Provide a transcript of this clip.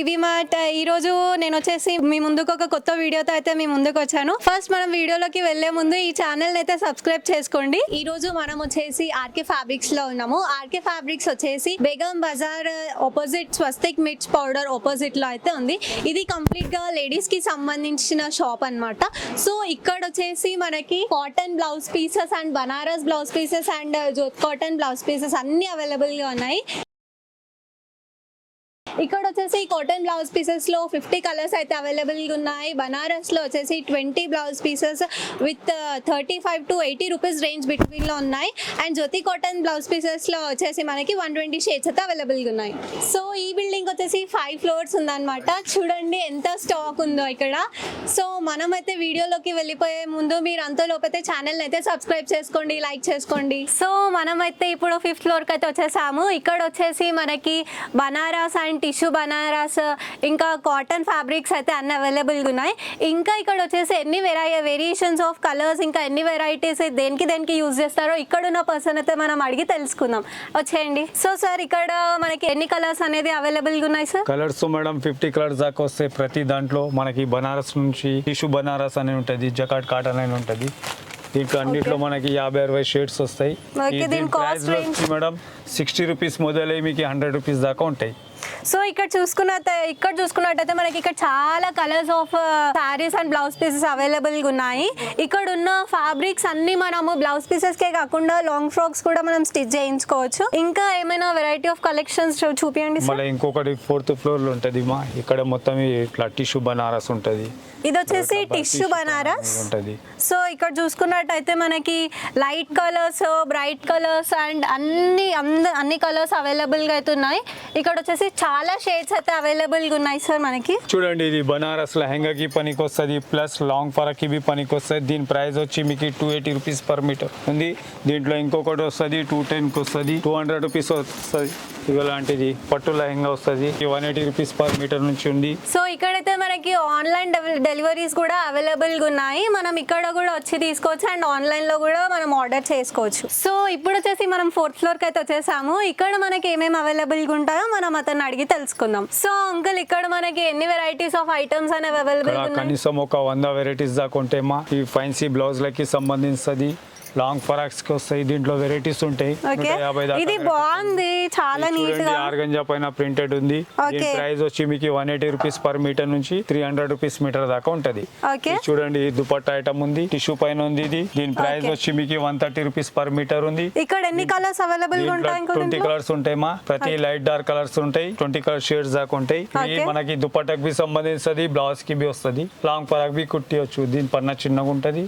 వివి mart. ఈ రోజు నేను వచ్చేసి మీ ముందుకు ఒక కొత్త వీడియోతో అయితే మీ ముందుకు వచ్చాను. ఫస్ట్ మనం వీడియోలోకి వెళ్లే ముందు ఈ ఛానల్ అయితే సబ్స్క్రైబ్ చేసుకోండి. ఈ రోజు మనం వచ్చేసి ఆర్కే ఫ్యాబ్రిక్స్ లో ఉన్నాము. ఆర్కే ఫ్యాబ్రిక్స్ వచ్చేసి బేగం బజార్ ఆపోజిట్ స్వస్తిక్ మిర్చ్ పౌడర్ ఆపోజిట్ లో అయితే ఉంది. ఇది కంప్లీట్ గా లేడీస్ కి సంబంధించిన షాప్ అన్నమాట. సో ఇక్కడ వచ్చేసి మనకి cotton blouse pieces and Banaras blouse pieces and జోత్ కాటన్ బ్లౌజ్ పీసెస్ అన్ని అవైలబుల్ గా ఉన్నాయి. ఇక్కడ వచ్చేసి కాటన్ బ్లౌజ్ పీసెస్ లో 50 కలర్స్ అయితే అవైలబుల్ గా ఉన్నాయి. బనారస్ లో వచ్చేసి 20 blouse pieces with 35 to 80 rupees range between లో ఉన్నాయి. And Jyoti cotton blouse pieces లో వచ్చేసి మనకి 120 షేడ్స్ అయితే అవైలబుల్ గా ఉన్నాయి. సో ఈ బిల్డింగ్ వచ్చేసి 5 ఫ్లోర్స్ ఉందన్నమాట. చూడండి ఎంత స్టాక్ ఉందో ఇక్కడ. సో మనం అయితే వీడియోలోకి వెళ్ళిపోయే ముందు మీరు అంతలోపైతే ఛానల్ అయితే సబ్స్క్రైబ్ చేసుకోండి, లైక్ చేసుకోండి. సో మనం అయితే ఇప్పుడు 5th ఫ్లోర్ కి అయితే వచ్చేసాము. ఇక్కడ వచ్చేసి మనకి బనారస్ అండ్ టిష్యూ బనారస్ ఇంకా కాటన్ ఫ్యాబ్రిక్స్ అయితే అన్ని అవైలబుల్గా ఉన్నాయి. ఇంకా ఇక్కడ వచ్చేసి ఎన్ని వేరియేషన్స్ ఆఫ్ కలర్స్ ఇంకా ఎన్ని వెరైటీస్ దేనికి యూజ్ చేస్తారో ఇక్కడ ఉన్న పర్సన్ అయితే మనం అడిగి తెలుసుకుందాం. వచ్చేయండి. సో సార్ ఇక్కడ మనకి ఎన్ని కలర్స్ అనేది అవైలబుల్గా ఉన్నాయి సార్? కలర్స్ మేడం 50 కలర్స్ దాకా వస్తాయి. ప్రతి దాంట్లో మనకి బనారస్ నుంచి టిష్యూ బనారస్ అని ఉంటుంది, జకాట్ కాటన్ అని ఉంటుంది. దీంట్లో అన్నింటిలో మనకి 50-60 షేడ్స్ వస్తాయి. మేడం 60 రూపీస్ మొదలై మీకు 100 రూపీస్ దాకా ఉంటాయి. సో ఇక్కడ చూసుకున్నట్టయితే మనకి ఇక్కడ చాలా colours of saris and blouse pieces available గా ఉన్నాయి. ఇక్కడ ఉన్న ఫ్యాబ్రిక్స్ అన్ని మనము బ్లౌజ్ పీసెస్ కే కాకుండా లాంగ్ ఫ్రాక్స్ కూడా మనం స్టిచ్ చేయించుకోవచ్చు. ఇంకా ఏమైనా వెరైటీ ఆఫ్ కలెక్షన్స్ చూపించండి. మళ్ళీ ఇంకొకటి 4th ఫ్లోర్ లో ఉంటది మా, ఇక్కడ మొత్తం ఇట్లా టిష్యూ బనారస్ ఉంటది. ఇది వచ్చేసి టిష్యూ బనారస్ ఉంటది. సో ఇక్కడ చూసుకున్నట్టయితే మనకి light colours, bright colours and అన్ని కలర్స్ అవైలబుల్ గా అయితే ఉన్నాయి. ఇక్కడ వచ్చేసి చాలా షేడ్స్ అయితే అవైలబుల్ గా ఉన్నాయి సార్ మనకి. చూడండి ఇది బనారస్ లెహంగాకి పనికి వస్తుంది, ప్లస్ లాంగ్ ఫరాక్ కి పనికి వస్తుంది. దీని ప్రైస్ వచ్చి మీకు 280 రూపీస్ పర్ మీటర్ ఉంది. దీంట్లో ఇంకొకటి వస్తుంది 210 కి వస్తుంది, 200 రూపీస్ వస్తుంది. ఇలాంటిది పట్టు లెహంగా వస్తుంది 180 రూపీస్ పర్ మీటర్ నుంచి ఉంది. సో ఇక్కడైతే మనకి ఆన్లైన్ డెలివరీస్ కూడా అవైలబుల్ గా ఉన్నాయి. మనం ఇక్కడ కూడా వచ్చి తీసుకోవచ్చు అండ్ ఆన్లైన్ లో కూడా మనం ఆర్డర్ చేసుకోవచ్చు. సో ఇప్పుడు వచ్చేసి మనం 4th ఫ్లోర్ కి అయితే వచ్చేసాము. ఇక్కడ మనకి ఏమేమి అవైలబుల్ గా ఉంటాయో మనం అతన్ని అడిగి తెలుసుకుందాం. సో అంకుల్ ఇక్కడ మనకి ఎన్ని వెరైటీస్ ఆఫ్ ఐటమ్స్ అనేవి అవైలబుల్ గా ఉన్నాయి? కనీసం ఒక 100 వెరైటీస్ దాకా ఉంటాయి మా. ఈ ఫ్యాన్సీ బ్లౌజ్ లకి సంబంధించి లాంగ్ ఫరాక్స్ కి వస్తాయి. దీంట్లో వెరైటీస్ ఉంటాయి. 150 దాకా. ఇది బాగుంది, చాలా నీట్ గా ఆర్గంజా పైన ప్రింటెడ్ ఉంది. దీని ప్రైస్ వచ్చి మీకు 180 రూపీస్ పర్ మీటర్ నుంచి 300 రూపీస్ మీటర్ దాకా ఉంటది. చూడండి దుపట్టా ఐటమ్ ఉంది, టిష్యూ పైన ఉంది. ఇది దీని ప్రైస్ వచ్చి మీకు 130 రూపీస్ పర్ మీటర్ ఉంది. ఇక్కడ ఎన్ని కలర్స్ అవైలబుల్ గా ఉంటాయి? 20 కలర్స్ ఉంటాయి మా. ప్రతి లైట్ డార్క్ కలర్స్ ఉంటాయి, 20 కలర్ షేడ్స్ దాకా ఉంటాయి. మనకి దుపట్టాకి సంబంధించి బ్లౌజ్ కి వస్తుంది. లాంగ్ ఫరాక్ కుట్టియచ్చు. దీని పన్న చిన్నగా ఉంటది.